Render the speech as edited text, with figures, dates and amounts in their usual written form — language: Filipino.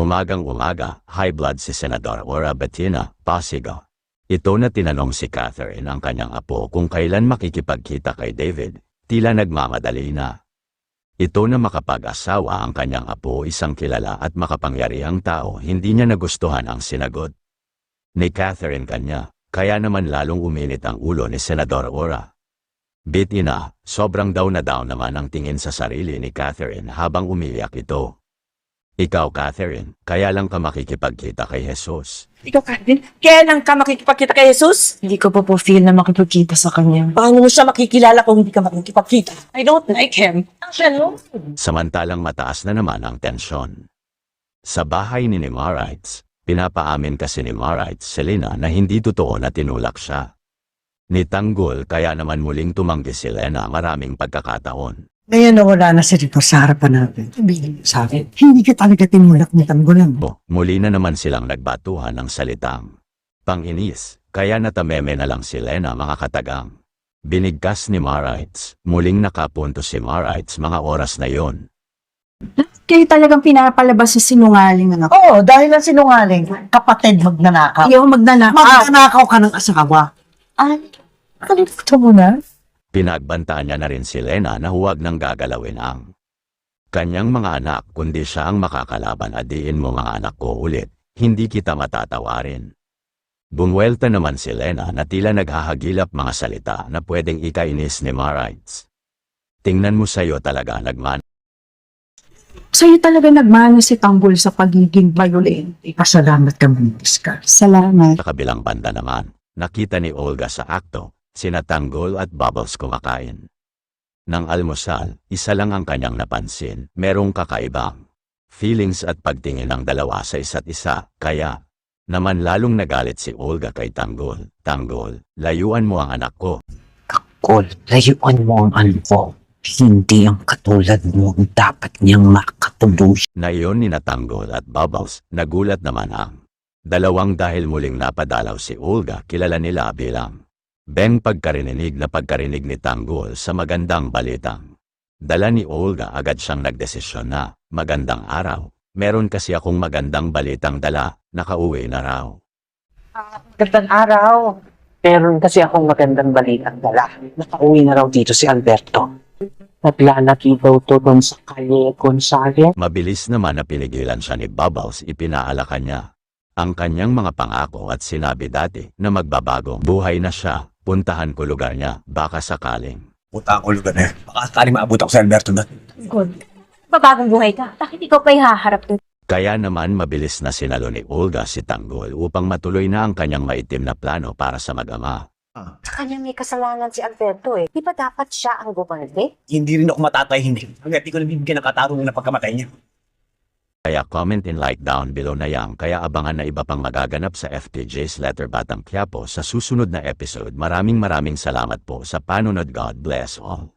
Umagang-umaga, high blood si Senador Ora Bettina, Pasigo. Ito na tinanong si Catherine ang kanyang apo kung kailan makikipagkita kay David, tila nagmamadali na. Ito na makapag-asawa ang kanyang apo, isang kilala at makapangyarihang tao, hindi niya nagustuhan ang sinagot ni Catherine kanya, kaya naman lalong uminit ang ulo ni Senador Ora. Bettina, sobrang down naman ang tingin sa sarili ni Catherine habang umiiyak ito. Ikaw, Catherine, kaya lang ka makikipagkita kay Jesus. Ikaw, Catherine, kailan ka makikipagkita kay Jesus? Hindi ko pa po feel na makipagkita sa kanya. Paano mo siya makikilala kung hindi ka makikipagkita? I don't like him. Ang siya, Samantalang mataas na naman ang tensyon. Sa bahay ni Marites, pinapaamin kasi ni Marites Selena na hindi totoo na tinulak siya ni Tanggol, kaya naman muling tumanggi si Lena maraming pagkakataon. Ngayon na wala na si Rico sa harapan natin. Sabihin sa akin, hindi ka talaga tinulak ni Tanggulan. Muli na naman silang nagbatuhan ng salitang panginis, kaya natameme na lang si Lena mga katagang. Binigkas ni Marites, muling nakapunto si Marites mga oras na yon. Kayo talagang pinapalabas sa sinungaling anak. Oo, dahil lang sinungaling, kapatid magnanakaw. Ayaw magnanakaw. Magnanakaw ka ng asawa. Ay, kalimutan mo na. Pinagbantaan niya na rin si Lena na huwag nang gagalawin ang kanyang mga anak, kundi siya ang makakalaban. Adiin mo mga anak ko ulit, hindi kita matatawarin. Bumwelta naman si Lena na tila naghahagilap mga salita na pwedeng ikainis ni Marites. Tingnan mo, sa'yo talaga nagman. Sa'yo talaga nagmana si Tanggol sa pagiging violent. Pasalamat ka, Miska. Salamat. Sa kabilang banda naman, nakita ni Olga sa akto, sina Tanggol at Bubbles kumakain. Nang almusal, isa lang ang kanyang napansin, merong kakaibang feelings at pagtingin ng dalawa sa isa't isa, kaya naman lalong nagalit si Olga kay Tanggol. Tanggol, layuan mo ang anak ko. Tanggol, layuan mo ang anak ko. Hindi ang katulad mo ang dapat niyang makatuloy. Na iyon ni Tanggol at Bubbles, nagulat naman ang dalawang dahil muling napadalaw si Olga, kilala nila bilang Beng. Pagkarinig ni Tanggol sa magandang balitang dala ni Olga, agad siyang nagdesisyon na, magandang araw, meron kasi akong magandang balitang dala, nakauwi na raw. Magandang araw. Meron kasi akong magandang balitang dala. Nakauwi na raw dito si Alberto. Naglalaki daw to doon sa Calle Gonzales. Mabilis naman na pinigilan siya ni Bubbles, ipinaalakan niya ang kanyang mga pangako at sinabi dati na magbabagong buhay na siya, puntahan ko lugar niya, baka sakaling. Punta ako lugar na yan. Baka sakaling maabot ako sa Alberto na. Good. Babagong buhay ka. Bakit ikaw pa ihaharap doon? Kaya naman mabilis na sinalo ni Olga si Tanggol upang matuloy na ang kanyang maitim na plano para sa mag-ama. Sa kanya may kasalanan si Alberto eh. Di ba dapat siya ang gumante? Hindi rin ako matatay, hindi. Hanggang di ko nabibigyan ng katarungan na pagkamatay niya. Kaya comment and like down below na yang, kaya abangan na iba pang magaganap sa FTJ's Letter Batang Quiapo sa susunod na episode. Maraming salamat po sa panunod. God bless all.